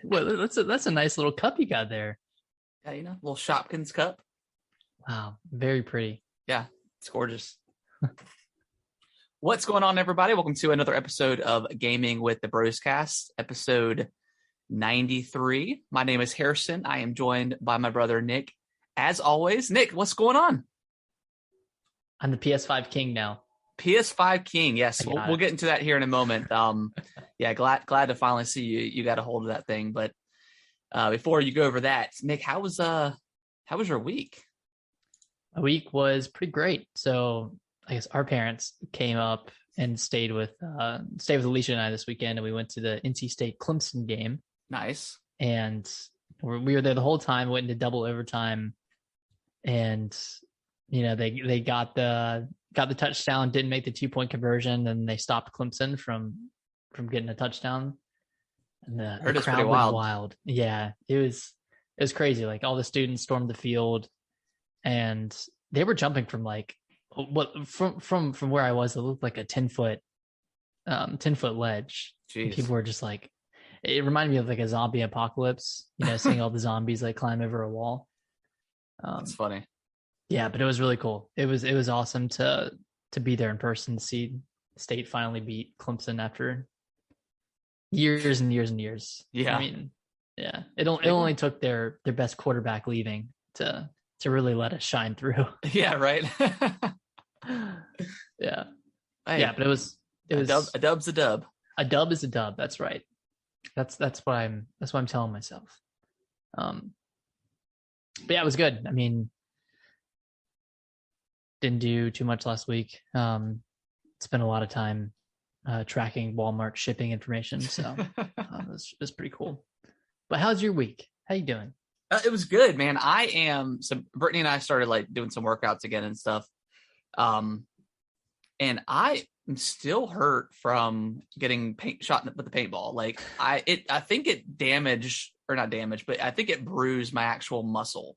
Well, that's a nice little cup you got there. Yeah, little Shopkins cup. Wow, very pretty. Yeah, it's gorgeous. What's going on, everybody? Welcome to another episode of Gaming with the Broscast, episode 93. My name is Harrison. I am joined by my brother, Nick. As always, Nick, what's going on? I'm the PS5 king now. PS5 king, yes. We'll get into that here in a moment. Yeah, glad to finally see you got a hold of that thing. But before you go over that, Nick, how was your week? My week was pretty great. So I guess our parents came up and stayed with Alicia and I this weekend, and we went to the NC State Clemson game. Nice. And we were there the whole time, went into double overtime, and they got the touchdown, didn't make the 2-point conversion, and they stopped Clemson from getting a touchdown. And the crowd was wild. Yeah, it was crazy. Like, all the students stormed the field, and they were jumping from from where I was. It looked like a 10-foot ledge. People were just like, it reminded me of like a zombie apocalypse. Seeing all the zombies like climb over a wall. That's funny. Yeah, but it was really cool. It was awesome to be there in person, to see State finally beat Clemson after years and years and years. Yeah. I mean, yeah. It only took their best quarterback leaving to really let us shine through. Yeah, right. Yeah. Hey, yeah, but it was a dub's a dub. A dub is a dub. That's right. That's what I'm telling myself. But yeah, it was good. I mean, didn't do too much last week. Spent a lot of time tracking Walmart shipping information, so it was pretty cool. But how's your week? How you doing? It was good, man. So Brittany and I started like doing some workouts again and stuff. And I am still hurt from getting paint shot with the paintball. Like I think it damaged, or not damaged, but I think it bruised my actual muscle.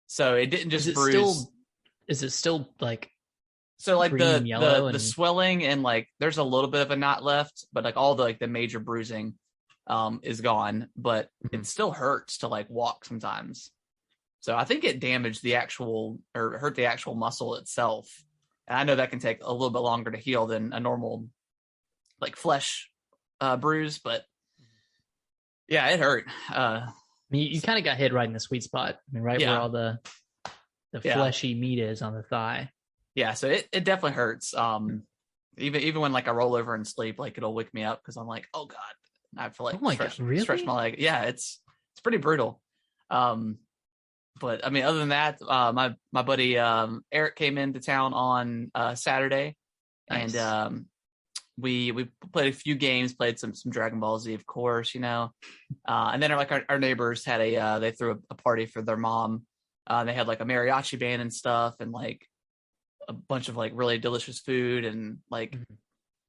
So it didn't just bruise. Is it still like, so like green, yellow, the swelling, and like there's a little bit of a knot left, but like all the major bruising is gone, but it still hurts to like walk sometimes. So I think it damaged hurt the actual muscle itself. And I know that can take a little bit longer to heal than a normal like flesh bruise, but yeah, it hurt. I mean, you kind of got hit right in the sweet spot. I mean, right where all the fleshy meat is on the thigh. Yeah, so it definitely hurts. Even when like I roll over and sleep, like it'll wake me up because I'm like, oh god, I have to like stretch my leg. Yeah, it's pretty brutal. But I mean, other than that, my buddy Eric came into town on Saturday, nice. And we played a few games, played some Dragon Ball Z, of course, and then our neighbors had they threw a party for their mom. They had like a mariachi band and stuff, and like a bunch of like really delicious food and like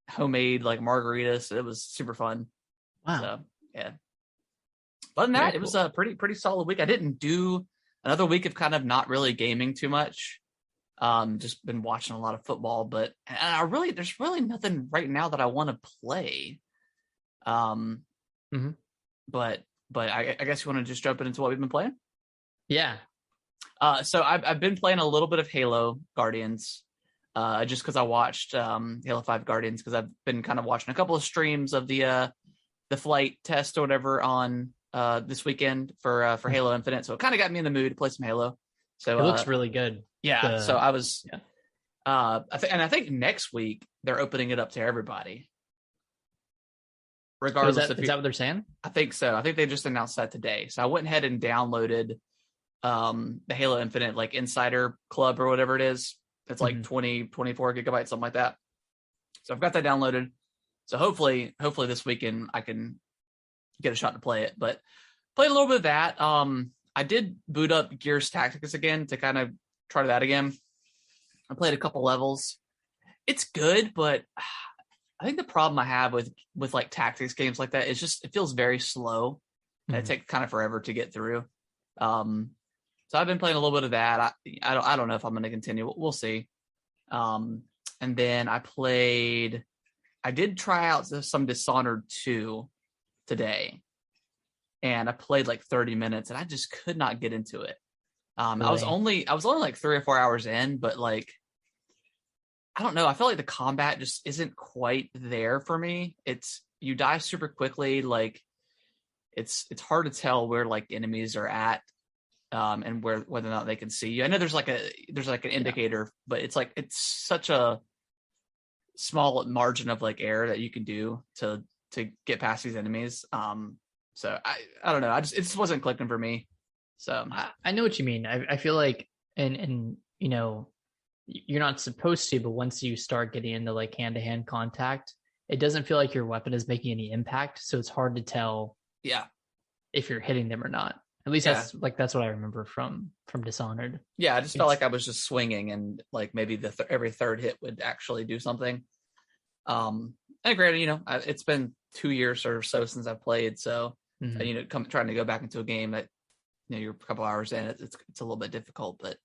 homemade like margaritas. So it was super fun. Wow. So, yeah. Other than that, it was a pretty solid week. I didn't do another week of kind of not really gaming too much. Just been watching a lot of football, but there's really nothing right now that I want to play. But I guess you want to just jump into what we've been playing? Yeah. So I've been playing a little bit of Halo Guardians, just because I watched Halo 5 Guardians, because I've been kind of watching a couple of streams of the flight test or whatever on this weekend for Halo Infinite. So it kind of got me in the mood to play some Halo. So it looks really good. Yeah. So I was, I think next week they're opening it up to everybody. Regardless, is that what they're saying? I think so. I think they just announced that today. So I went ahead and downloaded the Halo Infinite like Insider Club or whatever it is. It's like 24 gigabytes, something like that. So I've got that downloaded. So hopefully this weekend I can get a shot to play it. But played a little bit of that. I did boot up Gears Tactics again to kind of try that again. I played a couple levels. It's good, but I think the problem I have with like tactics games like that is just it feels very slow, and it takes kind of forever to get through. So I've been playing a little bit of that. I don't know if I'm going to continue. We'll see. And then I did try out some Dishonored 2 today. and I played like 30 minutes, and I just could not get into it. Really? I was only like 3 or 4 hours in, but like I don't know. I feel like the combat just isn't quite there for me. You die super quickly. Like it's hard to tell where like enemies are at, and whether or not they can see you. I know there's like an indicator, but it's such a small margin of like error that you can do to get past these enemies. So I don't know. It just wasn't clicking for me. So I know what you mean. I feel like, and you know, you're not supposed to, but once you start getting into like hand-to-hand contact, it doesn't feel like your weapon is making any impact. So it's hard to tell if you're hitting them or not. At least that's what I remember from Dishonored. Yeah, I just felt like I was just swinging, and like maybe every third hit would actually do something. And granted, you know, it's been 2 years or so since I've played, so you know, trying to go back into a game that, you know, you're a couple hours in, it's a little bit difficult, but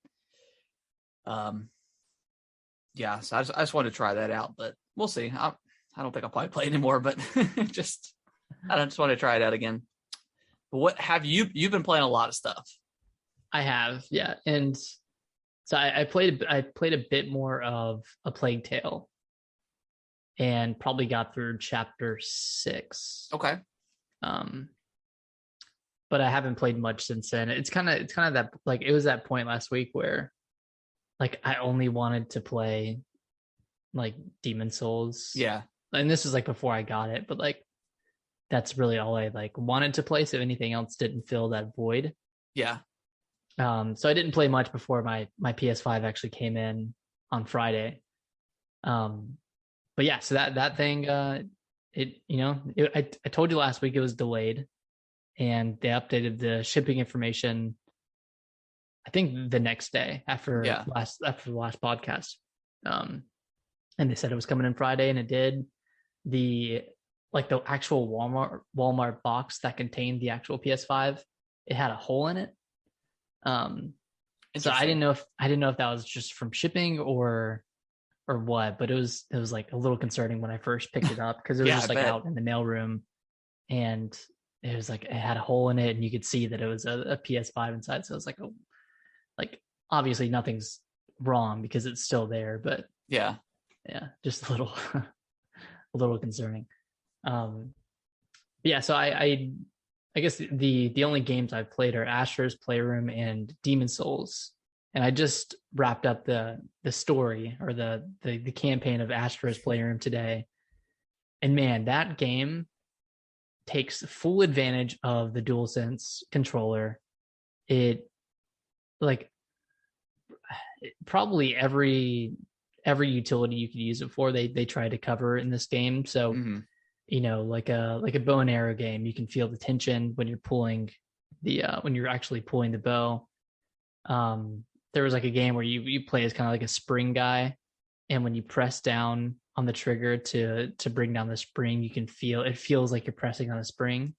yeah, so I just wanted to try that out, but we'll see. I don't think I'll probably play anymore, but I just want to try it out again. But what have you've been playing a lot of stuff? I have, yeah, and so I played a bit more of A Plague Tale, and probably got through chapter 6. Okay. But I haven't played much since then. It's kind of that, like, it was that point last week where like I only wanted to play like Demon Souls. Yeah. And this was like before I got it, but like that's really all I like wanted to play. So anything else didn't fill that void. Yeah. So I didn't play much before my PS5 actually came in on Friday. But yeah, so that thing, I told you last week it was delayed, and they updated the shipping information, I think the next day after the last podcast. And they said it was coming in Friday, and it did. The actual Walmart box that contained the actual PS5, it had a hole in it. So I didn't know if that was just from shipping or what, but it was like a little concerning when I first picked it up, because it was just like out in the mailroom, and it was like it had a hole in it, and you could see that it was a PS5 inside. So I was like, oh, like obviously nothing's wrong because it's still there, but yeah, just a little a little concerning. Yeah, so I guess the only games I've played are Astro's Playroom and Demon Souls, and I just wrapped up the story or the campaign of Astro's Playroom today. And man, that game takes full advantage of the DualSense controller. It like probably every utility you could use it for, they try to cover in this game. So you know, like a bow and arrow game, you can feel the tension when you're pulling when you're actually pulling the bow. There was like a game where you play as kind of like a spring guy, and when you press down on the trigger to bring down the spring, you can feel it feels like you're pressing on a spring.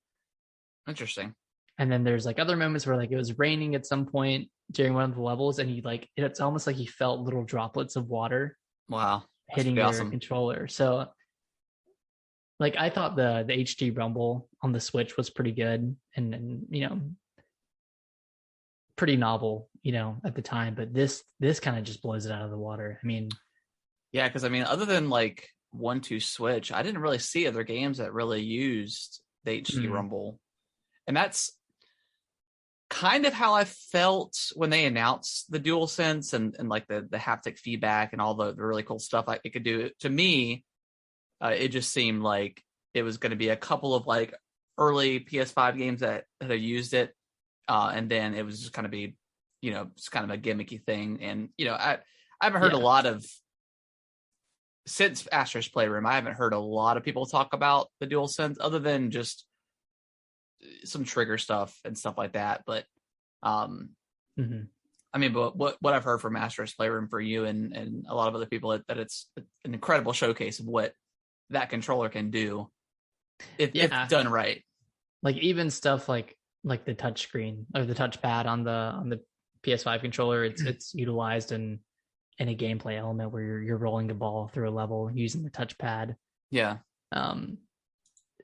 Interesting. And then there's like other moments where like it was raining at some point during one of the levels, and it's almost like you felt little droplets of water. Wow. Hitting your controller. So like I thought the HD Rumble on the Switch was pretty good and you know, pretty novel, you know, at the time, but this kind of just blows it out of the water. I mean, yeah, because I mean, other than like 1-2 Switch, I didn't really see other games that really used the HD Rumble. And that's kind of how I felt when they announced the DualSense and like the haptic feedback and all the really cool stuff it could do. To me, it just seemed like it was going to be a couple of like early PS5 games that have used it, and then it was just kind of be, you know, just kind of a gimmicky thing. And you know, I haven't heard a lot of, since Astro's Playroom, I haven't heard a lot of people talk about the DualSense other than just some trigger stuff and stuff like that. But I mean, but what I've heard from Astro's Playroom for you and a lot of other people, that it's an incredible showcase of what that controller can do if done right. Like even stuff like the touchscreen or the touchpad on the PS5 controller, it's utilized in a gameplay element where you're rolling a ball through a level using the touchpad. Yeah. And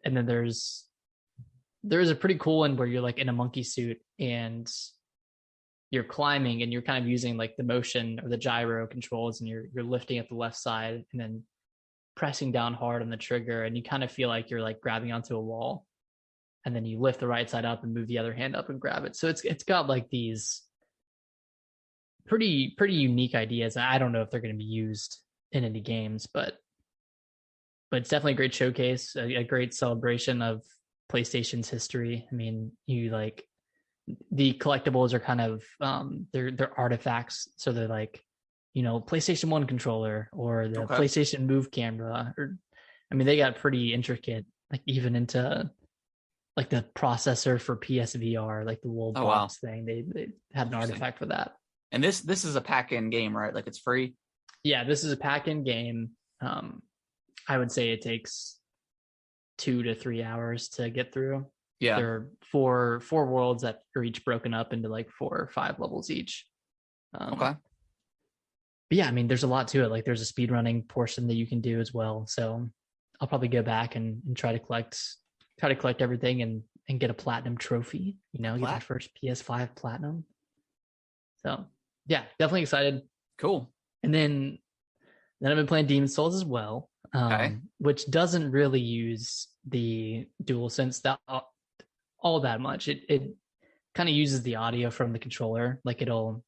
then there's there is a pretty cool one where you're like in a monkey suit and you're climbing and you're kind of using like the motion or the gyro controls, and you're lifting at the left side and then pressing down hard on the trigger, and you kind of feel like you're like grabbing onto a wall, and then you lift the right side up and move the other hand up and grab it. So it's got like these pretty unique ideas. I don't know if they're going to be used in any games, but it's definitely a great showcase, a great celebration of PlayStation's history. I mean, you like the collectibles are kind of they're artifacts, so they're like, PlayStation 1 controller or the PlayStation Move camera, or I mean, they got pretty intricate, like even into like the processor for PSVR, like the little box thing. They had an artifact for that. And this is a pack-in game, right? Like it's free? Yeah, this is a pack-in game. I would say it takes 2 to 3 hours to get through. Yeah. There are four worlds that are each broken up into like 4 or 5 levels each. Okay. But yeah, I mean, there's a lot to it. Like there's a speedrunning portion that you can do as well. So I'll probably go back and try to collect everything and get a platinum trophy, get my first PS5 platinum. So yeah, definitely excited. Cool. And then I've been playing Demon's Souls as well, which doesn't really use the DualSense that all that much. It kind of uses the audio from the controller. Like it'll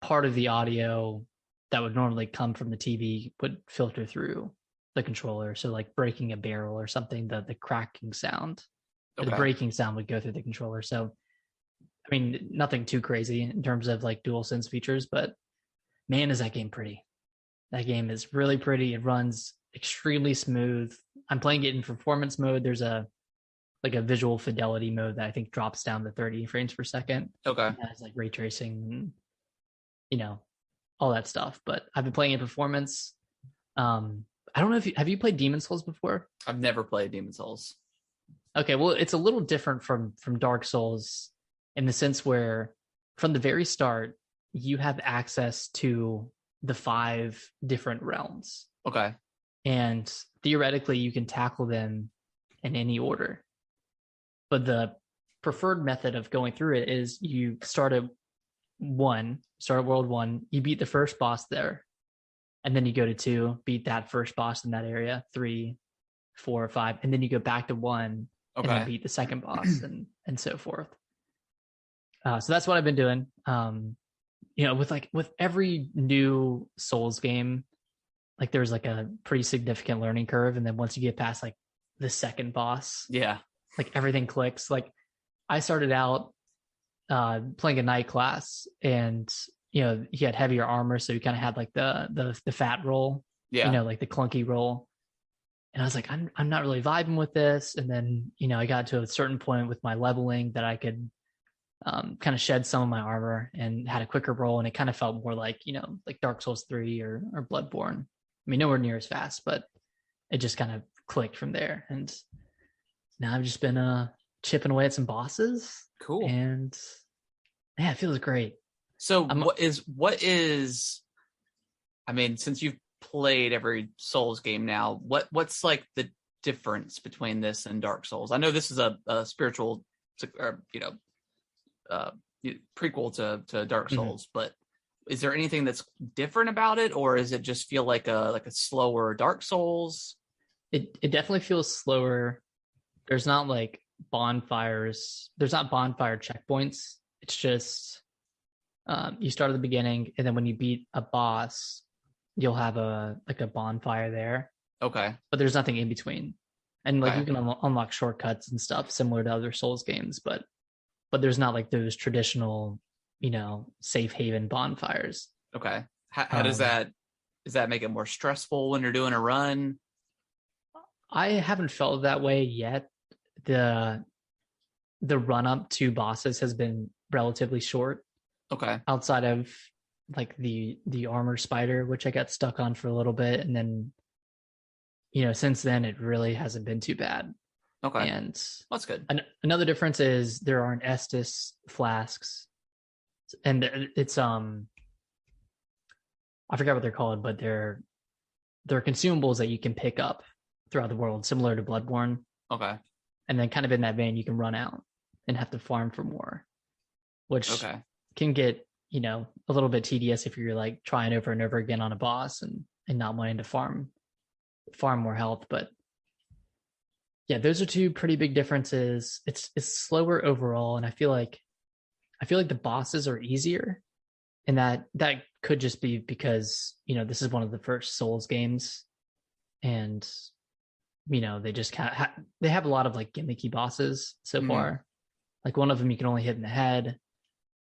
part of the audio that would normally come from the TV would filter through the controller. So like breaking a barrel or something, the cracking sound, or the breaking sound would go through the controller. So I mean, nothing too crazy in terms of like DualSense features, but man, is that game pretty. That game is really pretty. It runs extremely smooth. I'm playing it in performance mode. There's a visual fidelity mode that I think drops down to 30 frames per second. Okay. It has like ray tracing and, all that stuff. But I've been playing in performance. I don't know have you played Demon's Souls before? I've never played Demon's Souls. Okay, well, it's a little different from Dark Souls in the sense where from the very start, you have access to the 5 different realms. Okay. And theoretically, you can tackle them in any order. But the preferred method of going through it is you start at world 1, you beat the first boss there. And then you go to 2, beat that first boss in that area, 3, 4, 5, and then you go back to 1 and then beat the second boss and so forth. So that's what I've been doing. With every new Souls game, like there's like a pretty significant learning curve, and then once you get past like the second boss, like everything clicks. Like I started out playing a knight class, and he had heavier armor, so he kind of had like the fat roll, like the clunky roll. And I was like, I'm not really vibing with this. And then I got to a certain point with my leveling that I could kind of shed some of my armor and had a quicker roll, and it kind of felt more like like Dark Souls 3 or Bloodborne. I mean, nowhere near as fast, but it just kind of clicked from there. And now I've just been chipping away at some bosses. Cool. And yeah, it feels great. So what is I mean, since you've played every Souls game now, what's like the difference between this and Dark Souls? I know this is a spiritual prequel to Dark Souls, but is there anything that's different about it, or is it just feel like a slower Dark Souls? It definitely feels slower. There's not like bonfires. There's not bonfire checkpoints. It's just you start at the beginning, and then when you beat a boss, you'll have a bonfire there. Okay. But there's nothing in between. And like you can unlock shortcuts and stuff similar to other Souls games, but there's not like those traditional, safe haven bonfires. Okay. How does that make it more stressful when you're doing a run? I haven't felt that way yet. The run up to bosses has been relatively short. Okay. Outside of like the armor spider, which I got stuck on for a little bit, and then since then it really hasn't been too bad. Okay. And that's good. Another difference is there aren't Estus flasks, and it's I forgot what they're called, but they're consumables that you can pick up throughout the world, similar to Bloodborne. Okay. And then kind of in that vein, you can run out and have to farm for more, which can get, a little bit tedious if you're like trying over and over again on a boss and not wanting to farm more health. But yeah, those are two pretty big differences. It's slower overall, and I feel like the bosses are easier, and that could just be because this is one of the first Souls games, and they just they have a lot of like gimmicky bosses so far. Like one of them you can only hit in the head.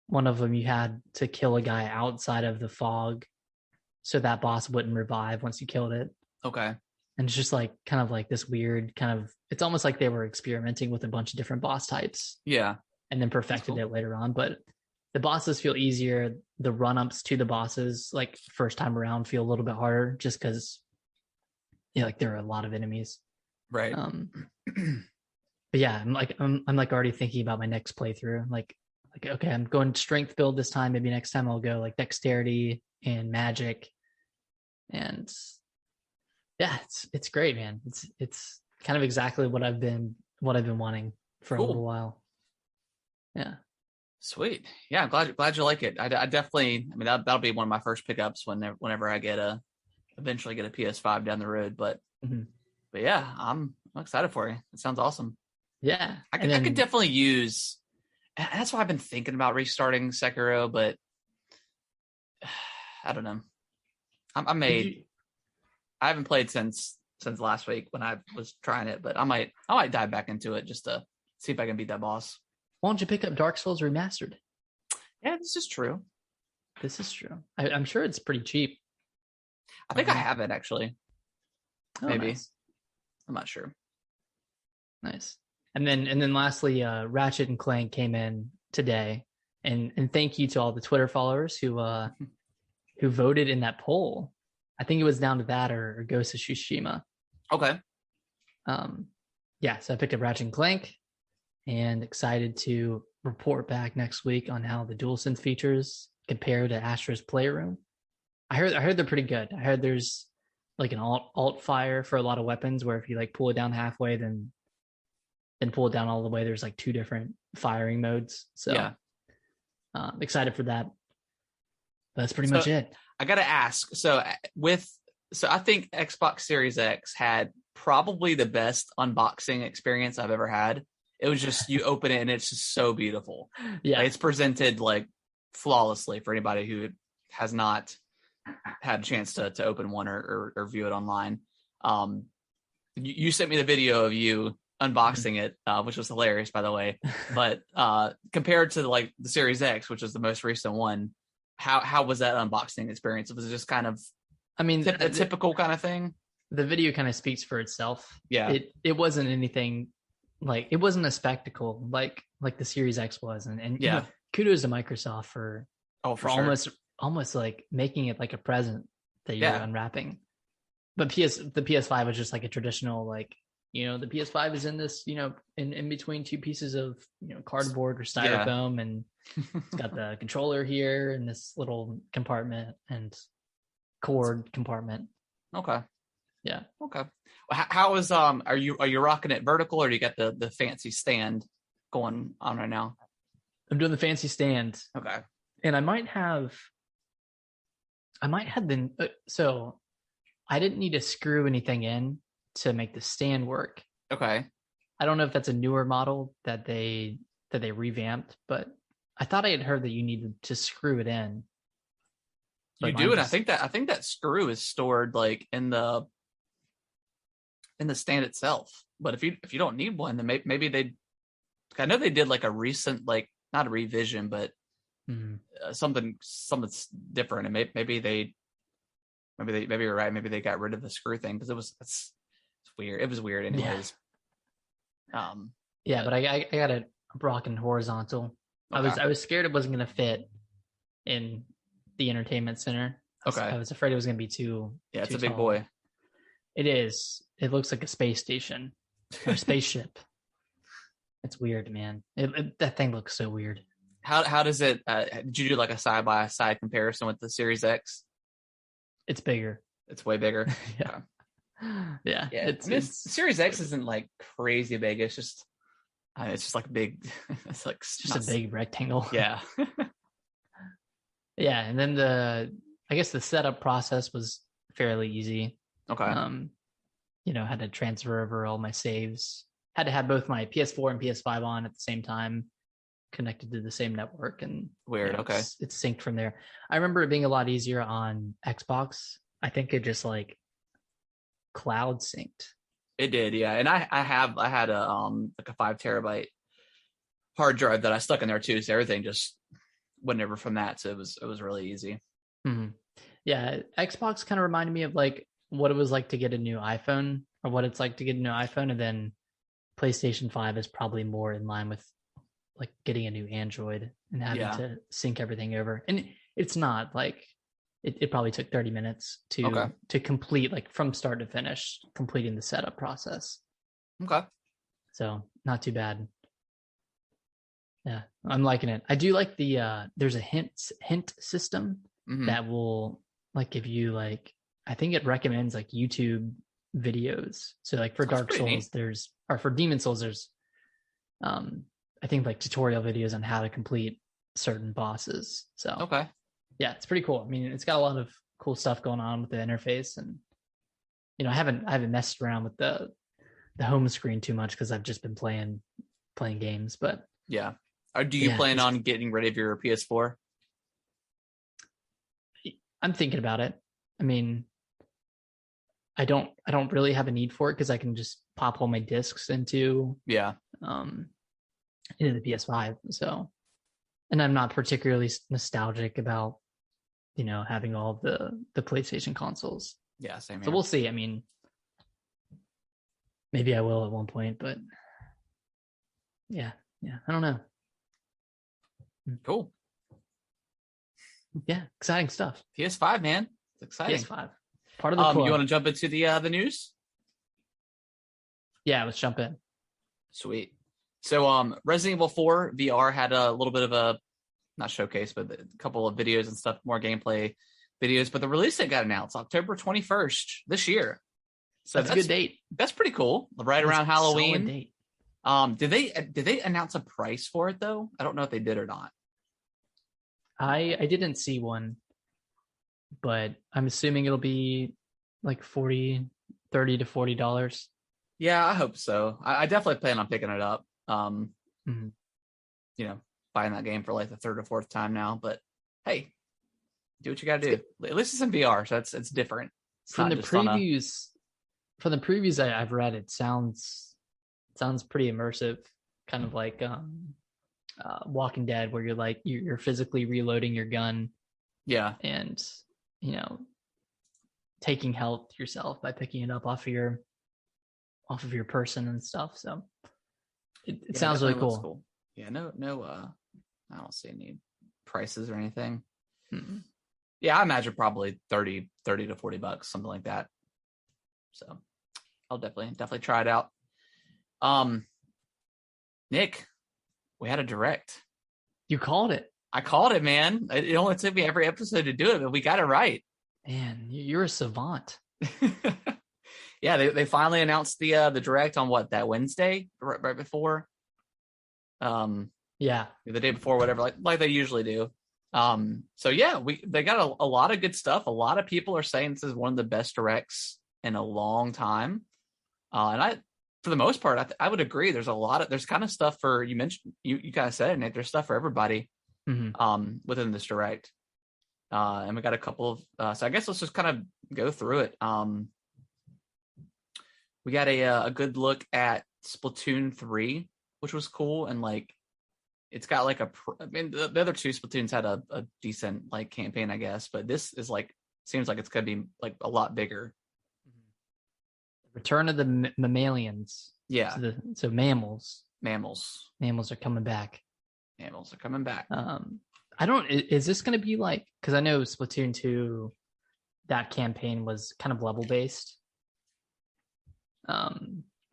One of them you had to kill a guy outside of the fog, so that boss wouldn't revive once you killed it. Okay. And it's just like kind of like this weird kind of, it's almost like they were experimenting with a bunch of different boss types. Yeah. And then perfected it later on. But the bosses feel easier. The run-ups to the bosses, like first time around, feel a little bit harder just because like there are a lot of enemies. Right. But yeah, I'm like already thinking about my next playthrough. Like, okay, I'm going strength build this time. Maybe next time I'll go like dexterity and magic. And yeah, it's great, man. It's kind of exactly what I've been wanting for a little while. Yeah. Sweet. Yeah, I'm glad you like it. I definitely, I mean, that'll be one of my first pickups whenever I eventually get a PS5 down the road. But yeah, I'm excited for you. It sounds awesome. Yeah. I could definitely use, that's why I've been thinking about restarting Sekiro, but I don't know. I haven't played since last week when I was trying it, but I might dive back into it just to see if I can beat that boss. Why don't you pick up Dark Souls Remastered? Yeah, this is true. I'm sure it's pretty cheap. I think I have it actually. Oh, maybe. Nice. I'm not sure. Nice. And then lastly, Ratchet and Clank came in today, and thank you to all the Twitter followers who voted in that poll. I think it was down to that or Ghost of Tsushima. Okay. Yeah, so I picked up Ratchet and Clank and excited to report back next week on how the DualSense features compare to Astro's Playroom. I heard they're pretty good. I heard there's like an alt fire for a lot of weapons where if you like pull it down halfway, then pull it down all the way, there's like two different firing modes. So yeah, excited for that. But that's pretty much it. I got to ask. So I think Xbox Series X had probably the best unboxing experience I've ever had. It was just, you open it and it's just so beautiful. Yeah. Like, it's presented like flawlessly for anybody who has not had a chance to open one or view it online. You sent me the video of you unboxing it, which was hilarious, by the way. But compared to like the Series X, which is the most recent one, how was that unboxing experience? Was it just kind of, a typical kind of thing? The video kind of speaks for itself. Yeah. It wasn't anything like, it wasn't a spectacle like the Series X was. And yeah, kudos to Microsoft for sure. almost like making it like a present that you're unwrapping. But the PS5 was just like a traditional, like, the PS5 is in this, in between two pieces of, cardboard or styrofoam, and it's got the controller here in this little compartment and cord compartment. Okay. Yeah. Okay. How is are you rocking it vertical, or do you got the fancy stand going on right now? I'm doing the fancy stand. Okay. And I might have so I didn't need to screw anything in to make the stand work. Okay. I don't know if that's a newer model that they revamped, but I thought I had heard that you needed to screw it in. You do, and I think that screw is stored like in the stand itself. But if you don't need one, then maybe I know they did like a recent, like, not a revision, but something's different, and maybe you're right. Maybe they got rid of the screw thing because it's weird. It was weird anyways. Yeah. But I got it rocking horizontal. Okay. I was scared it wasn't going to fit in the entertainment center. I was afraid it was going to be too. Yeah, it's too a big tall. boy. It is. It looks like a space station or a spaceship. It's weird, man. That thing looks so weird. How does it? Did you do like a side by side comparison with the Series X? It's bigger. It's way bigger. Yeah. Series X isn't like crazy big. It's just It's just like big. It's like It's just a big rectangle. Yeah. Yeah, and then I guess the setup process was fairly easy. Okay. Had to transfer over all my saves. Had to have both my PS4 and PS5 on at the same time, connected to the same network, and Weird. Okay. It's synced from there. I remember it being a lot easier on Xbox. I think it just like cloud synced. It did, yeah. And I had a like a 5 terabyte hard drive that I stuck in there too, so everything just went over from that. So it was really easy. Mm-hmm. Yeah, Xbox kind of reminded me of like what it was like to get a new iPhone, or what it's like to get a new iPhone, and then PlayStation 5 is probably more in line with like getting a new Android and having to sync everything over. And it's not like it probably took 30 minutes to complete, like from start to finish, completing the setup process. Okay. So not too bad. Yeah, I'm liking it. I do like there's a hint system that will like give you like, I think it recommends like YouTube videos. So like for Dark Souls, for Demon Souls, there's I think like tutorial videos on how to complete certain bosses. So yeah, it's pretty cool. I mean, it's got a lot of cool stuff going on with the interface, and I haven't messed around with the home screen too much because I've just been playing games. But yeah, do you plan on getting rid of your PS4? I'm thinking about it. I mean, I don't really have a need for it because I can just pop all my discs into the PS5. So, and I'm not particularly nostalgic about having all the PlayStation consoles. Yeah, same here. So we'll see. I mean, maybe I will at one point, but yeah, I don't know. Cool. Yeah, exciting stuff. PS5, man, it's exciting. PS5, part of the club. You want to jump into the news? Yeah, let's jump in. Sweet. So, Resident Evil 4 VR had a little bit of a, not showcase, but a couple of videos and stuff, more gameplay videos. But the release date got announced October 21st this year. So that's a good date. That's pretty cool. Right around Halloween. Date. Did they announce a price for it though? I don't know if they did or not. I didn't see one, but I'm assuming it'll be like $30 to $40. Yeah, I hope so. I definitely plan on picking it up. Buying that game for like the third or fourth time now. But hey, do what you got to do. At least it's in VR, so it's different. From the previews I've read, it sounds pretty immersive, kind of like Walking Dead, where you're physically reloading your gun, and taking health yourself by picking it up off of your person and stuff. So it sounds really cool. Yeah, no, I don't see any prices or anything. Mm-mm. Yeah, I imagine probably 30 to $40, something like that. So I'll definitely try it out. Nick, we had a direct. You called it. I called it, man. It only took me every episode to do it, but we got it right. Man, you're a savant. Yeah, they finally announced the direct on that Wednesday, right before. Yeah, the day before, whatever, like they usually do. So yeah, they got a lot of good stuff. A lot of people are saying this is one of the best directs in a long time. And for the most part, I would agree. There's kind of stuff for, you mentioned, you kind of said it, Nick, there's stuff for everybody within this direct. And we got a couple of, so I guess let's just kind of go through it. We got a good look at Splatoon 3, which was cool. And it's got the other two Splatoons had a decent campaign, I guess, but this is seems like it's going to be a lot bigger. Return of the mammalians. Yeah. So mammals. Mammals are coming back. Is this going to be because I know Splatoon 2, that campaign was kind of level based.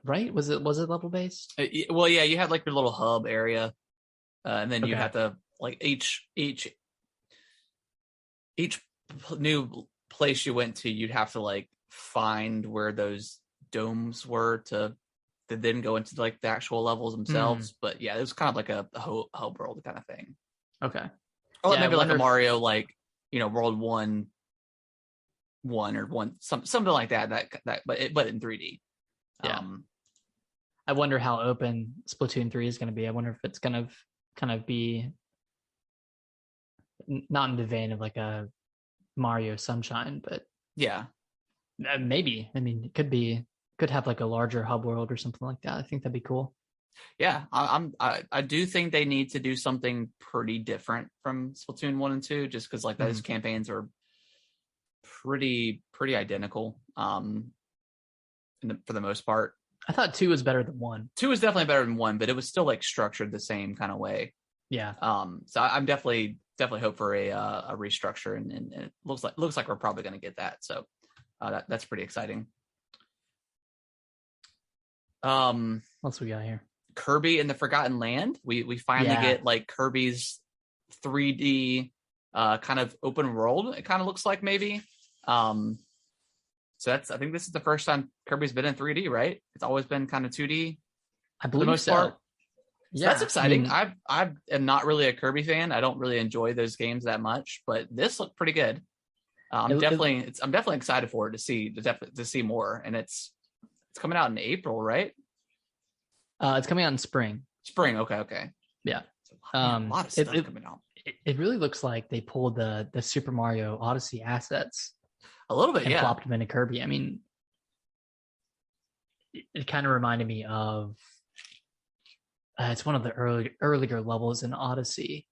Right? Was it level based? Well, yeah, you had your little hub area. And then you have to each new place you went to, you'd have to find where those domes were to that didn't go into like the actual levels themselves. But yeah, it was kind of like a hub world kind of thing. Okay. Or maybe like a Mario, like, World 1 or something like that. But in 3D. Yeah. I wonder how open Splatoon 3 is going to be. I wonder if it's going to kind of be not in the vein of like a Mario Sunshine, but yeah, maybe. I mean, it could have like a larger hub world or something like that. I think that'd be cool. Yeah, I do think they need to do something pretty different from Splatoon 1 and 2, just because like those campaigns are pretty identical. For the most part. I thought 2 was better than 1. 2 was definitely better than 1, but it was still like structured the same kind of way. Yeah. So I'm definitely hope for a restructure, and it looks like we're probably going to get that. So that's pretty exciting. What else we got here? Kirby and the Forgotten Land. We finally get like Kirby's 3D kind of open world. It kind of looks like maybe. So I think this is the first time Kirby's been in 3D, right? It's always been kind of 2D. I believe for the most so. part. Yeah, that's exciting. I am not really a Kirby fan. I don't really enjoy those games that much, but this looked pretty good. I'm definitely excited for it to see more. And it's coming out in April, right? It's coming out in spring. Spring, okay. Yeah. A lot of stuff coming out. It really looks like they pulled the Super Mario Odyssey assets a little bit, and plopped them into Kirby. I mean, it kind of reminded me of it's one of the earlier levels in Odyssey.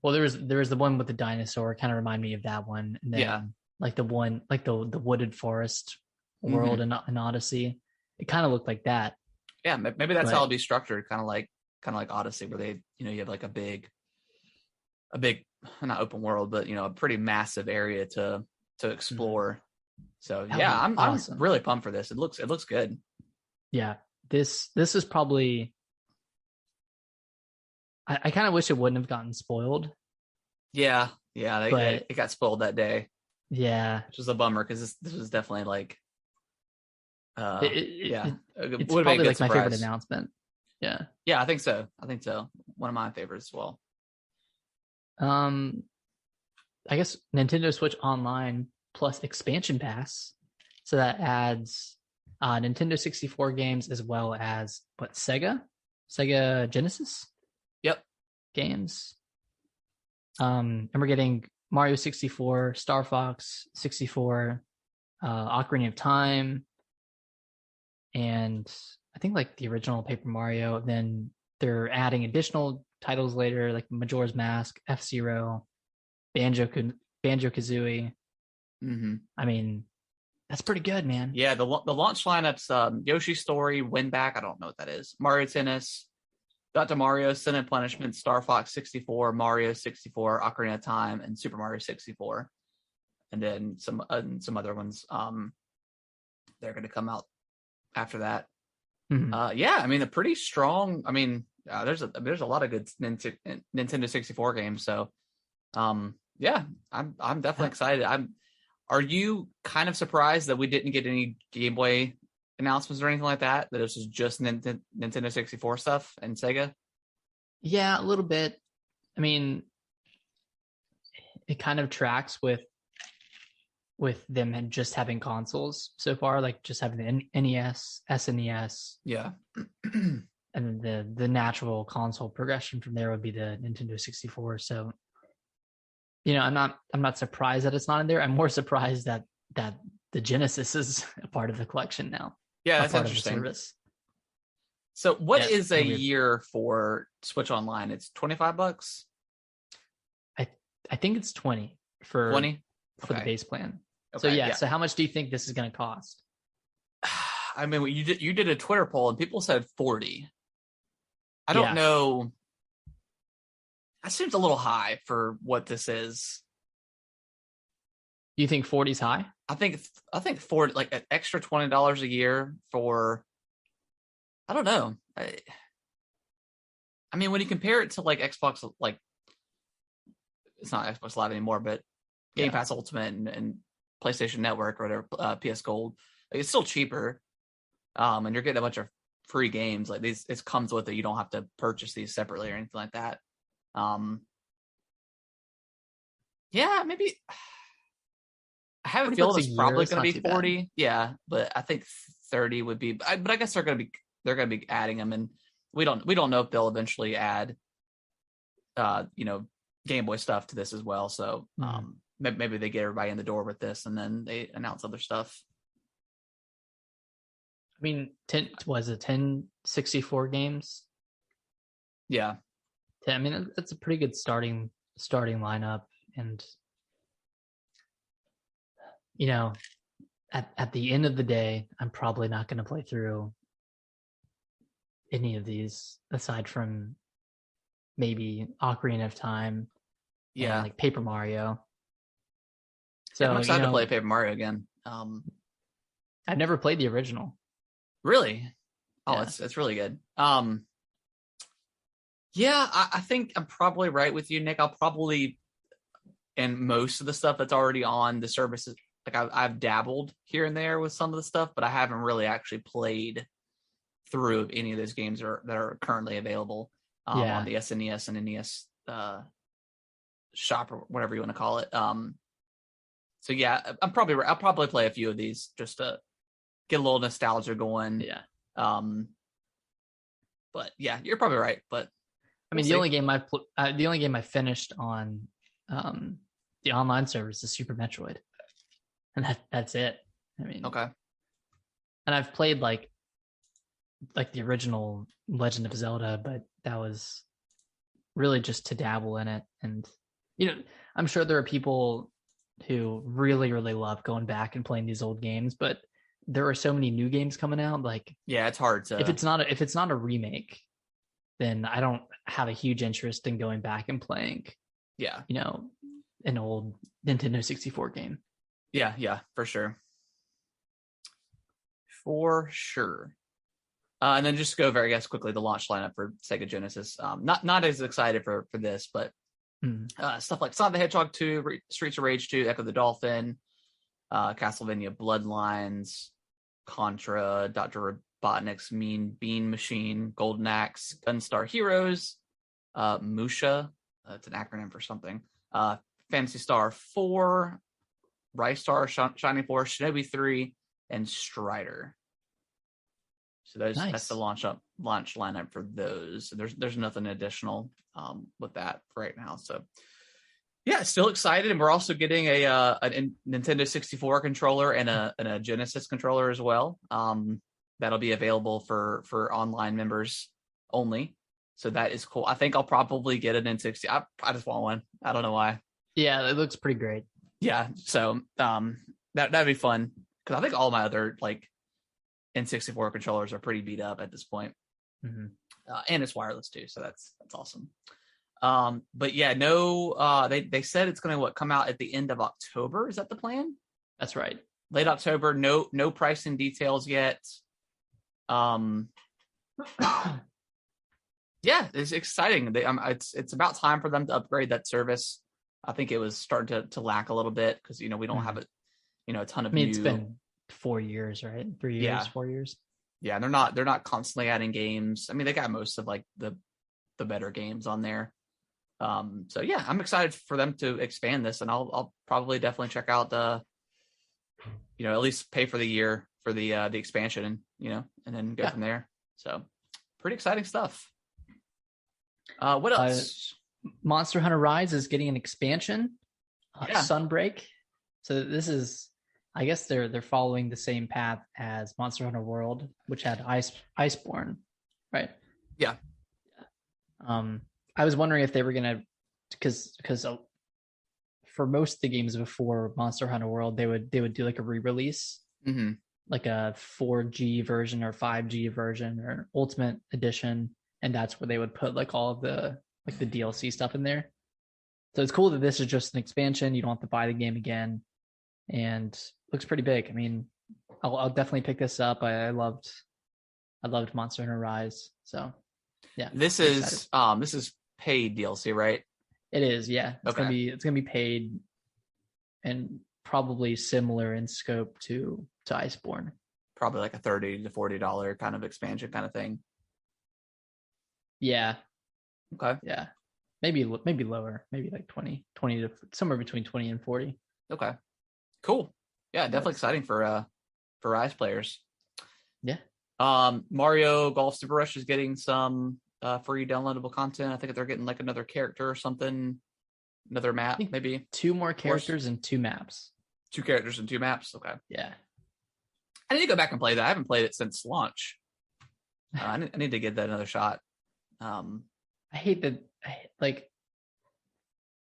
Well, there was the one with the dinosaur. Kind of remind me of that one. And then like the one like the wooded forest world in Odyssey. It kind of looked like that. Yeah, maybe that's how it'll be structured, kind of like Odyssey, where they, you have like a big not open world, but a pretty massive area to explore. So I'm really pumped for this. It looks good. Yeah, this is probably. I kind of wish it wouldn't have gotten spoiled. Yeah, it got spoiled that day. Yeah, which was a bummer because this was definitely like. It's probably like surprise. My favorite announcement. Yeah, I think so. One of my favorites as well. I guess Nintendo Switch Online plus expansion pass, so that adds Nintendo 64 games as well as Sega Genesis. Yep, games. And we're getting Mario 64, Star Fox 64, Ocarina of Time, and I think like the original Paper Mario. Then they're adding additional titles later, like Majora's Mask, F-Zero, Banjo-Kazooie. I mean, that's pretty good, man. Yeah, the launch lineups: Yoshi's Story, Win Back. I don't know what that is. Mario Tennis, Dr. Mario, Sin and Punishment, Star Fox 64, Mario 64, Ocarina of Time, and Super Mario 64, and then some other ones. They're going to come out after that. I mean, a pretty strong. I mean, there's a lot of good Nintendo 64 games. So, I'm definitely excited. Are you kind of surprised that we didn't get any Game Boy announcements or anything like that? That this was just Nintendo 64 stuff and Sega? Yeah, a little bit. I mean, it kind of tracks with them just having consoles so far, like just having the NES, SNES. Yeah. And the natural console progression from there would be the Nintendo 64. So, I'm not surprised that it's not in there. I'm more surprised that the Genesis is a part of the collection now. Yeah, that's interesting. So what is a year for Switch Online? It's $25. I think it's 20 for 20 for the base plan. Okay, so how much do you think this is going to cost? I mean, you did a Twitter poll and people said 40. I don't know. That seems a little high for what this is. You think 40 is high? I think 40, like an extra $20 a year for. I don't know. I mean, when you compare it to like Xbox, like it's not Xbox Live anymore, but Game Pass Ultimate and PlayStation Network or whatever, PS Gold, like, it's still cheaper. And you're getting a bunch of free games like these. It comes with it. You don't have to purchase these separately or anything like that. Yeah, maybe. I have a feeling it's probably going to be 40. Bad. Yeah, but I think 30 would be. But I guess they're going to be adding them, and we don't know if they'll eventually add, Game Boy stuff to this as well. So maybe they get everybody in the door with this, and then they announce other stuff. I mean, 10 64 games? Yeah. I mean, that's a pretty good starting lineup. And, at the end of the day, I'm probably not going to play through any of these aside from maybe Ocarina of Time. Yeah. And like Paper Mario. So I'm excited to play Paper Mario again. I've never played the original. Really? Oh, yeah. It's really good. Yeah, I think I'm probably right with you, Nick. I'll probably, and most of the stuff that's already on the services, like I've dabbled here and there with some of the stuff, but I haven't really actually played through any of those games that are currently available on the SNES and NES shop or whatever you want to call it. So yeah, I'll probably play a few of these just to get a little nostalgia going. Yeah. But yeah, you're probably right. But I mean, the only game I finished on the online service is Super Metroid, and that's it. I mean, okay. And I've played like the original Legend of Zelda, but that was really just to dabble in it. And I'm sure there are people who really, really love going back and playing these old games, but there are so many new games coming out. Like, yeah, it's hard to. If it's not a remake, then I don't have a huge interest in going back and playing. Yeah, an old Nintendo 64 game. Yeah, for sure. And then just go very quickly the launch lineup for Sega Genesis. Not as excited for this, but stuff like Sonic the Hedgehog 2, Streets of Rage 2, Echo the Dolphin, Castlevania Bloodlines, Contra, Dr. Robotnik's Mean Bean Machine, Golden Axe, Gunstar Heroes, Musha, it's an acronym for something, Phantasy Star 4, Rise Star, Shining Force, Shinobi 3, and Strider. So that's the launch lineup for those. There's nothing additional with that right now. So yeah, still excited, and we're also getting a Nintendo 64 controller and a Genesis controller as well. That'll be available for online members only. So that is cool. I think I'll probably get an N60. I just want one. I don't know why. Yeah, it looks pretty great. Yeah, so that'd be fun because I think all my other like N64 controllers are pretty beat up at this point. Mm-hmm. And it's wireless too, so that's awesome. But yeah, no, they said it's going to come out at the end of October. Is that the plan? That's right. Late October. No pricing details yet. Yeah, it's exciting. It's about time for them to upgrade that service. I think it was starting to lack a little bit because we don't have a ton of. It's been 4 years, right? 3 years, yeah. 4 years. Yeah, they're not constantly adding games. I mean, they got most of like the better games on there. So yeah, I'm excited for them to expand this, and I'll probably definitely check out at least pay for the year for the expansion, and then go from there. So pretty exciting stuff. What else? Monster Hunter Rise is getting an expansion, Sunbreak. So this is, I guess they're following the same path as Monster Hunter World, which had Iceborne, right? Yeah. I was wondering if they were gonna, because for most of the games before Monster Hunter World, they would do like a re-release, like a 4G version or 5G version or an Ultimate Edition, and that's where they would put like all of the the DLC stuff in there. So it's cool that this is just an expansion. You don't have to buy the game again, and looks pretty big. I mean, I'll definitely pick this up. I loved Monster Hunter Rise. So yeah, this is paid DLC, right? It is, yeah. It's gonna be paid and probably similar in scope to Iceborne. probably like a $30 to $40 kind of expansion kind of thing. Yeah. Okay. Yeah. Maybe lower, maybe like 20 to somewhere between 20 and 40. Okay. Cool. Yeah, definitely exciting for Rise players. Yeah. Mario Golf Super Rush is getting some free downloadable content. I think they're getting like another character or something, another map, maybe 2 more characters and 2 maps. 2 characters and 2 maps. Okay. Yeah. I need to go back and play that. I haven't played it since launch. I need to give that another shot. I hate that, like,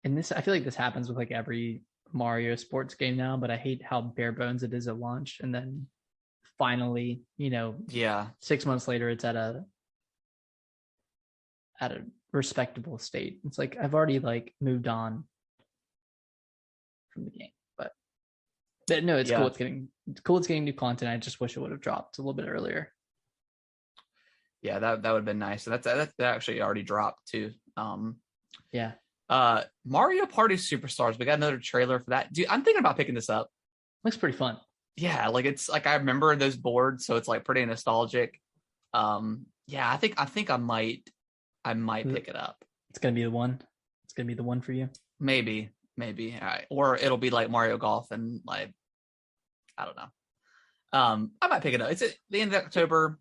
and this, I feel like this happens with like every Mario sports game now, but I hate how bare bones it is at launch, and then finally, 6 months later, it's at a respectable state. It's like I've already like moved on from the game, but no, it's cool. It's cool. It's getting new content. I just wish it would have dropped a little bit earlier. Yeah, that would have been nice. That actually already dropped too. Yeah. Mario Party Superstars. We got another trailer for that. Dude, I'm thinking about picking this up. Looks pretty fun. Yeah, like it's like I remember those boards, so it's like pretty nostalgic. Yeah, I think I might pick it up. It's gonna be the one. It's gonna be the one for you. Maybe. All right. Or it'll be like Mario Golf and like I don't know. I might pick it up. It's at the end of October.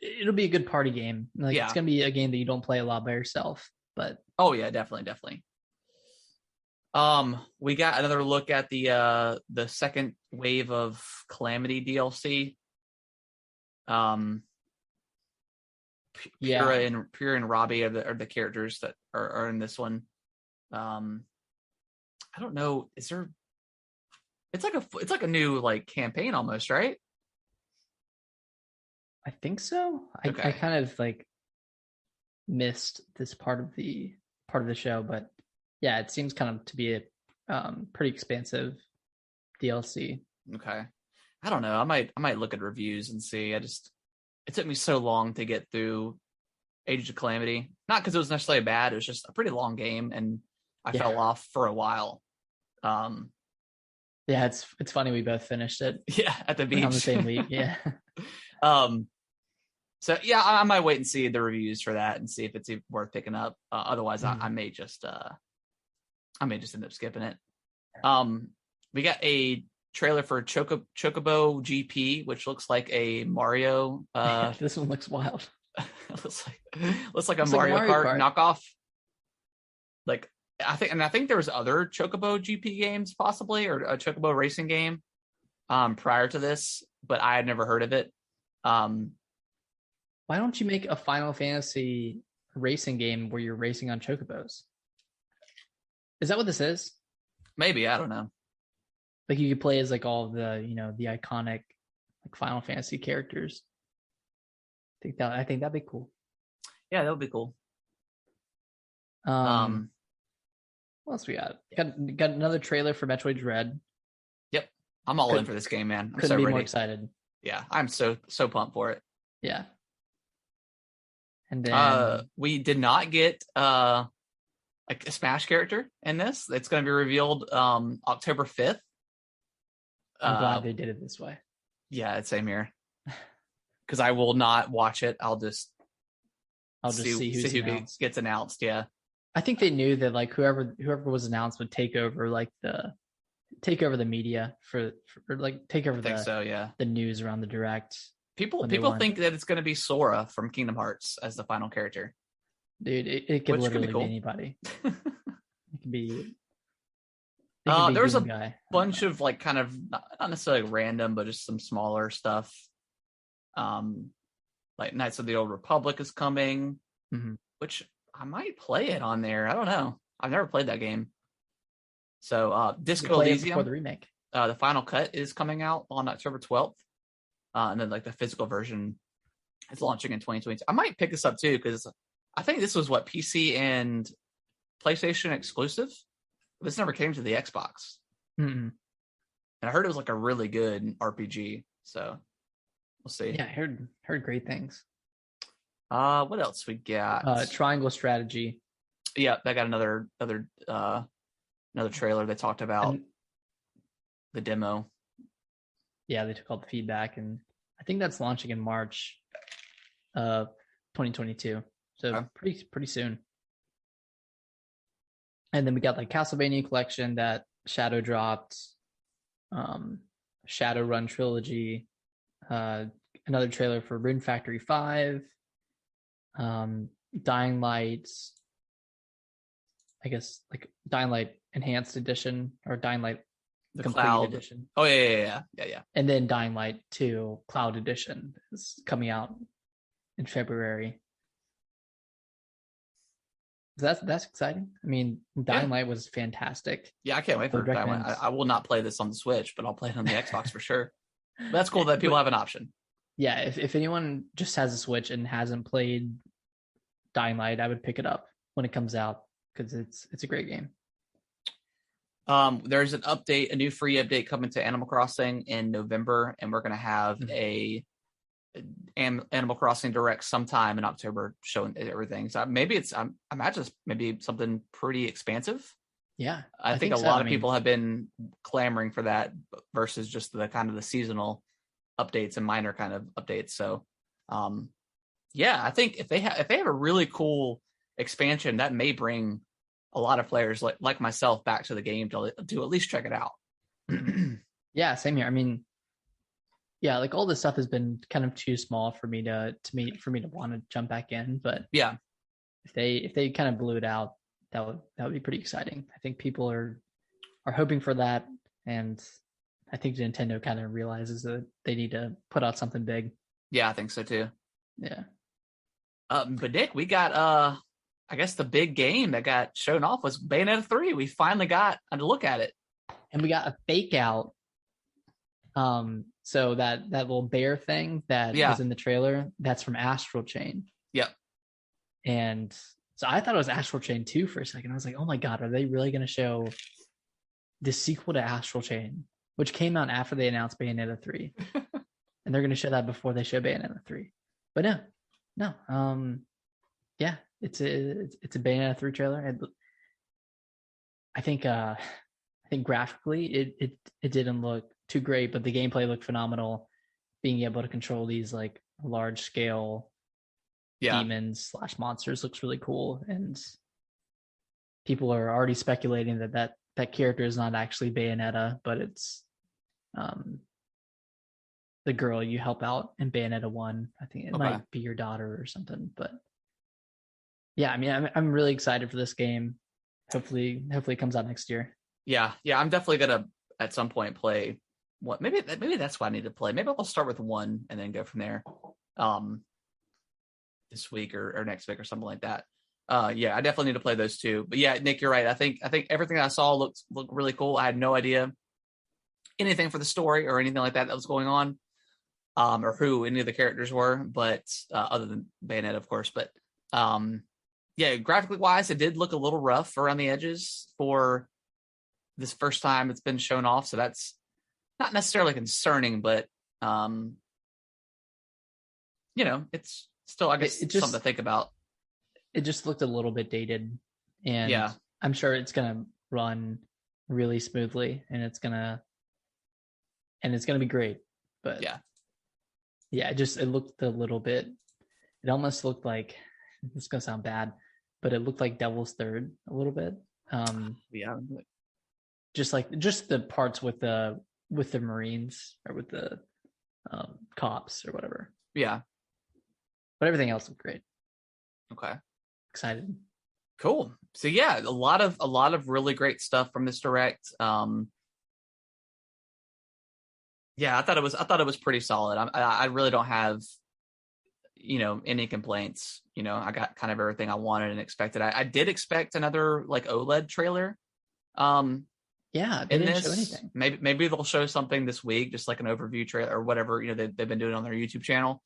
It'll be a good party game. Like it's gonna be a game that you don't play a lot by yourself. But oh yeah, definitely. We got another look at the second wave of Calamity DLC. Pyrrha and Robbie are the characters that are in this one. I don't know. Is there? It's like a new like campaign almost, right? I think so. Okay. I kind of like missed this part of the show, but yeah, it seems kind of to be a pretty expansive DLC. Okay. I don't know. I might look at reviews and see. It took me so long to get through Age of Calamity. Not because it was necessarily bad. It was just a pretty long game, and I fell off for a while. Yeah, it's funny we both finished it. Yeah, at the beach on the same week. Yeah. So yeah, I might wait and see the reviews for that and see if it's worth picking up. Otherwise, I may just end up skipping it. We got a trailer for Chocobo GP, which looks like a Mario. This one looks wild. looks like a Mario Kart knockoff. Like I think there was other Chocobo GP games possibly, or a Chocobo racing game prior to this, but I had never heard of it. Why don't you make a Final Fantasy racing game where you're racing on chocobos? Is that what this is? Maybe, I don't know. Like you could play as like all the, the iconic like Final Fantasy characters. I think that'd be cool. Yeah, that would be cool. What else we got? Got another trailer for Metroid Dread. Yep. I'm all in for this game, man. I'm couldn't so be ready. More excited. Yeah, I'm so pumped for it. Yeah. And then we did not get like a Smash character in this. It's going to be revealed October 5th. I'm glad they did it this way. Yeah, it's same here. Because I will not watch it. I'll just see who gets announced. Yeah, I think they knew that like whoever was announced would take over the media for like take over the news around the direct. People think that it's going to be Sora from Kingdom Hearts as the final character. Dude, it could literally be anybody. It could be. There was a bunch of like kind of not necessarily random, but just some smaller stuff. Like Knights of the Old Republic is coming, which I might play it on there. I don't know. I've never played that game. So Disco Elysium for the remake. The final cut is coming out on October 12th. And then like the physical version is launching in 2022. I might pick this up too, because I think this was what PC and PlayStation exclusive. This never came to the Xbox. And I heard it was like a really good RPG. So we'll see. Yeah, I heard great things. What else we got? Triangle Strategy. Yeah, that got another trailer they talked about. The demo. Yeah, they took all the feedback, and I think that's launching in March of 2022. So pretty soon. And then we got like Castlevania Collection that Shadow dropped, Shadowrun Trilogy, another trailer for Rune Factory 5, Dying Light, I guess like Dying Light Enhanced Edition or Dying Light the Complete Cloud Edition. Oh yeah. And then Dying Light 2 Cloud Edition is coming out in February. So that's exciting. I mean, Dying Light was fantastic. Yeah, I can't wait for Dying Light. I will not play this on the Switch, but I'll play it on the Xbox for sure. But that's cool that people have an option. Yeah, if anyone just has a Switch and hasn't played Dying Light, I would pick it up when it comes out because it's a great game. There's an update, a new free update coming to Animal Crossing in November, and we're going to have a Animal Crossing Direct sometime in October showing everything. So maybe I imagine it's maybe something pretty expansive. Yeah, I think a lot of people have been clamoring for that versus just the kind of the seasonal updates and minor kind of updates. So, I think if they have a really cool expansion, that may bring a lot of players like myself back to the game to at least check it out. Yeah, same here. I mean, yeah, like all this stuff has been kind of too small for me to want to jump back in. But yeah, if they kind of blew it out, that would be pretty exciting. I think people are hoping for that, and I think Nintendo kind of realizes that they need to put out something big. Yeah, I think so too. Yeah. But Nick, we got I guess the big game that got shown off was Bayonetta 3. We finally got a look at it. And we got a fake out. So that little bear thing that was in the trailer, that's from Astral Chain. Yep. And so I thought it was Astral Chain 2 for a second. I was like, oh my God, are they really going to show the sequel to Astral Chain, which came out after they announced Bayonetta 3? And they're going to show that before they show Bayonetta 3. But no. Yeah, it's a Bayonetta 3 trailer. I think graphically it didn't look too great, but the gameplay looked phenomenal. Being able to control these like large scale demons / monsters looks really cool, and people are already speculating that character is not actually Bayonetta, but it's the girl you help out in Bayonetta 1. I think it might be your daughter or something. But yeah, I mean, I'm really excited for this game. Hopefully it comes out next year. Yeah, I'm definitely gonna at some point play what maybe that's what I need to play. Maybe I'll start with 1 and then go from there. This week or next week or something like that. I definitely need to play those 2. But yeah, Nick, you're right. I think everything I saw looked really cool. I had no idea anything for the story or anything like that was going on, or who any of the characters were, but other than Bayonetta, of course. But graphically wise, it did look a little rough around the edges for this first time it's been shown off. So that's not necessarily concerning, but it's still, I guess, it's something to think about. It just looked a little bit dated, and I'm sure it's gonna run really smoothly, and it's gonna be great. But it looked a little bit. It almost looked like, this is gonna sound bad, but it looked like Devil's Third a little bit. Just the parts with the Marines or with the cops or whatever. Yeah. But everything else looked great. Okay. Excited. Cool. So yeah, a lot of really great stuff from this direct. I thought it was pretty solid. I really don't have any complaints. I got kind of everything I wanted and expected. I did expect another like OLED trailer. They didn't show anything. Maybe they'll show something this week, just like an overview trailer or whatever, they've been doing on their YouTube channel.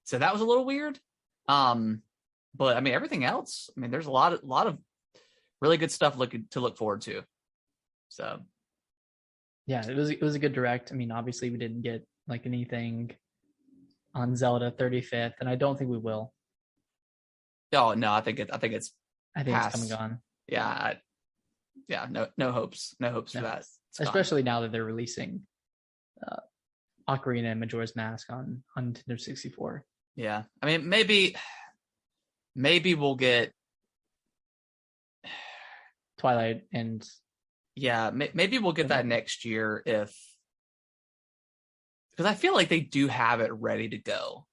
So that was a little weird. But I mean, everything else, I mean, there's a lot of really good stuff to look forward to. So yeah, it was a good direct. I mean, obviously we didn't get like anything on Zelda 35th, and I don't think we will. Oh no, I think it's coming on. No hopes for that. Especially now that they're releasing Ocarina and Majora's Mask on Nintendo 64. Yeah, I mean, maybe we'll get Twilight and maybe we'll get that next year because I feel like they do have it ready to go.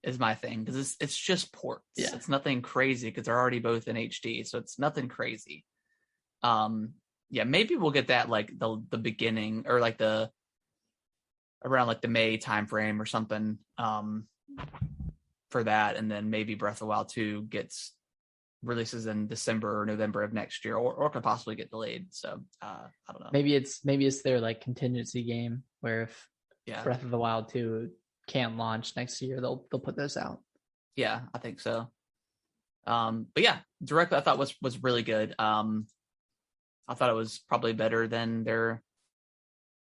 Is my thing, because it's just ports. Yeah. It's nothing crazy because they're already both in HD, so it's nothing crazy. Maybe we'll get that like the beginning or like around like the May timeframe or something for that, and then maybe Breath of the Wild 2 gets releases in December or November of next year, or could possibly get delayed. So I don't know. Maybe it's their like contingency game where if Breath of the Wild 2 can't launch next year, they'll put this out. Yeah, I think so. But yeah, Direct I thought was really good. I thought it was probably better than their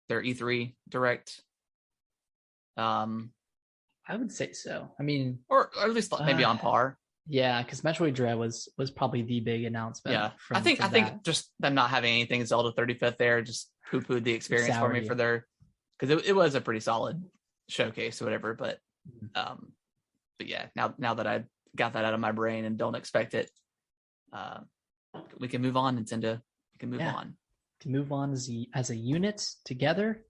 E3 Direct. I would say so. I mean, or at least maybe on par. Yeah, because Metroid Dread was probably the big announcement. Yeah, I think just them not having anything Zelda 35th there just poo-pooed the experience for me because it was a pretty solid showcase or whatever. But yeah, now that I got that out of my brain and don't expect it, we can move on, Nintendo. We can move on. To move on as a unit together,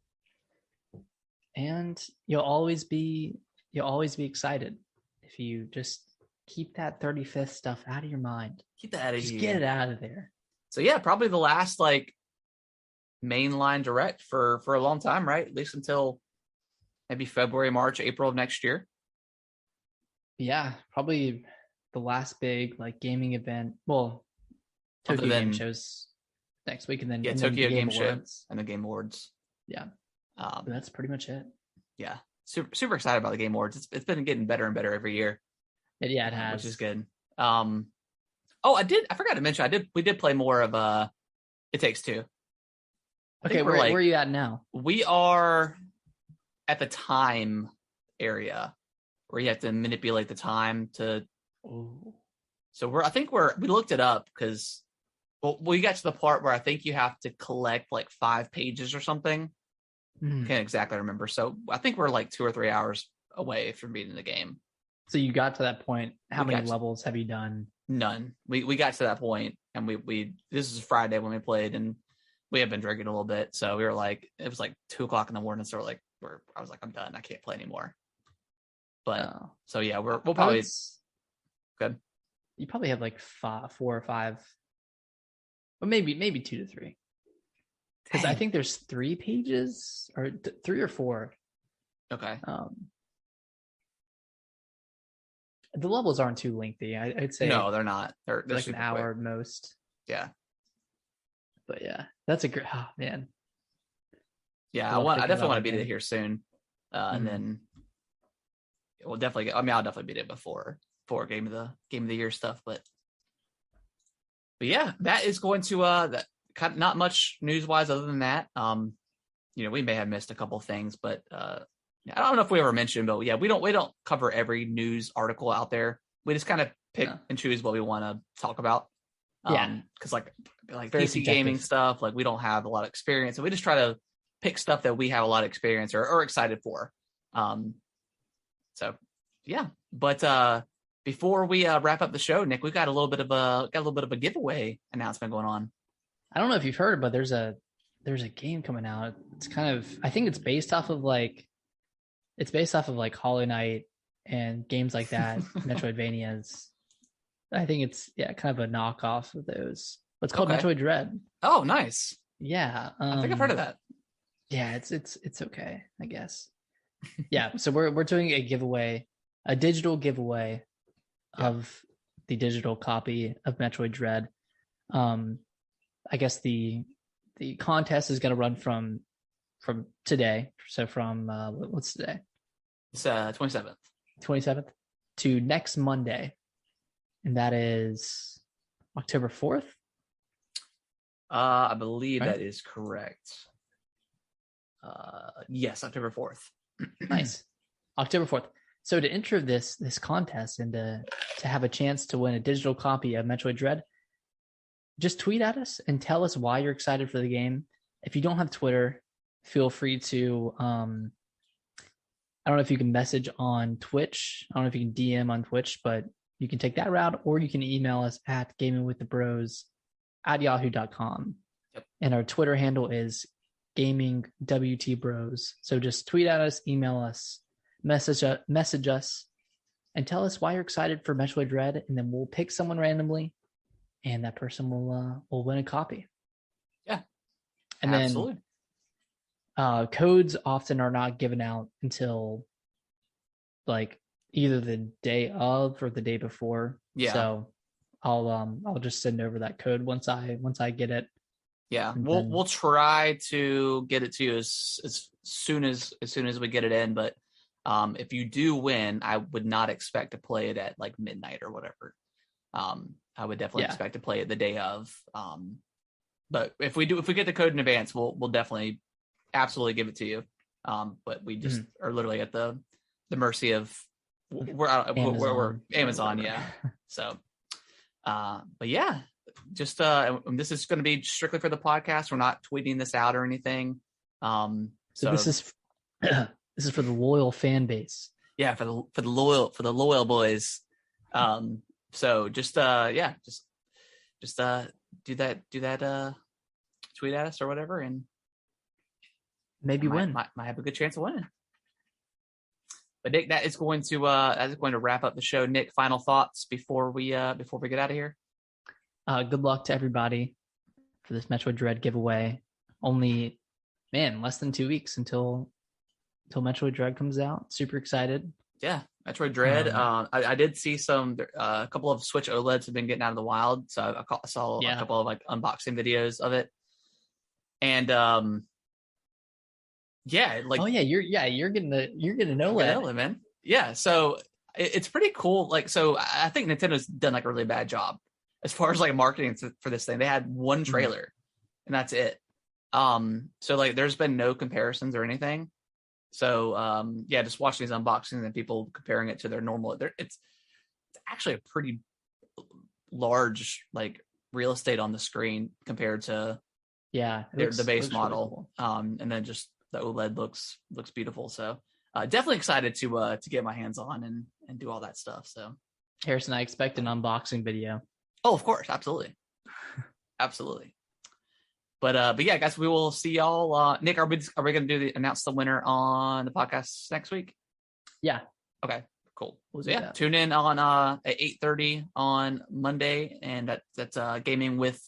and you'll always be excited if you just keep that 35th stuff out of your mind. Keep that out of here. Get it out of there. So yeah, probably the last like mainline Direct for a long time, right? At least until maybe February, March, April of next year. Yeah, probably the last big like gaming event. Well, Tokyo Game Shows next week, and then Tokyo Game Show and the Game Awards. Yeah, that's pretty much it. Yeah, super excited about the Game Awards. It's been getting better and better every year. It has, which is good. I forgot to mention we did play more of It Takes Two. Okay, where are you at now? We are at the time area where you have to manipulate the time to. Ooh. So we looked it up because we got to the part where I think you have to collect like 5 pages or something. Can't exactly remember. So I think we're like 2 or 3 hours away from beating the game. So you got to that point. How many levels have you done? None. We got to that point, and we this is Friday when we played, and we had been drinking a little bit, so we were like, it was like 2:00 in the morning, so I was like, I'm done. I can't play anymore. But so yeah, we'll probably good. You probably have like 4 or 5, but maybe 2 to 3. Because I think there's 3 pages or 3 or 4. Okay. The levels aren't too lengthy. I'd say no, they're not. They're like an hour at most. Yeah. But yeah, that's a great. Oh man. Yeah, I definitely want to beat it here soon, and then we'll definitely. I'll definitely beat it before game of the year stuff. But yeah, that is going to that kind of not much news wise other than that. We may have missed a couple things, but I don't know if we ever mentioned, but yeah, we don't cover every news article out there. We just kind of pick and choose what we want to talk about. Because like PC gaming stuff, like we don't have a lot of experience, so we just try to pick stuff that we have a lot of experience or excited for. So yeah, but before we wrap up the show, Nick, we got a little bit of a giveaway announcement going on. I don't know if you've heard, but there's a game coming out. It's kind of, I think it's based off of like Hollow Knight and games like that, Metroidvanias. I think it's kind of a knockoff of those. It's called Metroid Dread. Oh, nice. Yeah, I think I've heard of that. Yeah, it's okay, I guess. Yeah, so we're doing a giveaway, a digital giveaway of the digital copy of Metroid Dread. I guess the contest is going to run from today. So from what's today? It's 27th. 27th to next Monday, and that is October 4th. I believe that is correct. Yes, October 4th. Nice, October 4th. So to enter this contest and to have a chance to win a digital copy of Metroid Dread, just tweet at us and tell us why you're excited for the game. If you don't have Twitter, feel free to I don't know if you can message on Twitch. I don't know if you can DM on Twitch, but you can take that route, or you can email us at gamingwiththebros@yahoo.com. Yep. And our Twitter handle is gamingwtbros. So just tweet at us, email us, message us, and tell us why you're excited for Metroid Dread, and then we'll pick someone randomly, and that person will win a copy. Yeah, and absolutely. Then codes often are not given out until like either the day of or the day before. Yeah. So I'll just send over that code once I get it. Yeah, we'll try to get it to you as soon as we get it in. But if you do win, I would not expect to play it at like midnight or whatever. I would definitely expect to play it the day of. But if we get the code in advance, we'll definitely absolutely give it to you. But we just are literally at the mercy of we're Amazon, yeah. So, but yeah. Just this is going to be strictly for the podcast. We're not tweeting this out or anything. So this is for the loyal fan base. Yeah, for the loyal boys. So just do that tweet at us or whatever, and maybe win. Might have a good chance of winning. But Nick, that is going to wrap up the show. Nick, final thoughts before we get out of here. Good luck to everybody for this Metroid Dread giveaway. Only, less than 2 weeks until Metroid Dread comes out. Super excited. Yeah, Metroid Dread. I did see a couple of Switch OLEDs have been getting out of the wild, so I saw a couple of like unboxing videos of it, and you're getting an OLED, man. Yeah, so it's pretty cool. Like, so I think Nintendo's done like a really bad job as far as like marketing for this thing. They had one trailer and that's it. So like there's been no comparisons or anything. So just watching these unboxings and people comparing it to their normal, it's actually a pretty large like real estate on the screen compared to the base model. Really cool. And then just the OLED looks beautiful. So definitely excited to get my hands on and do all that stuff. So Harrison, I expect an unboxing video. Oh, of course. Absolutely. Absolutely. But yeah, guys, we will see y'all. Nick, are we going to announce the winner on the podcast next week? Yeah. Okay, cool. Tune in on at 8:30 on Monday, and that's Gaming with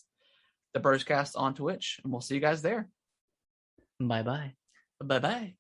the Broscast on Twitch, and we'll see you guys there. Bye-bye. Bye-bye.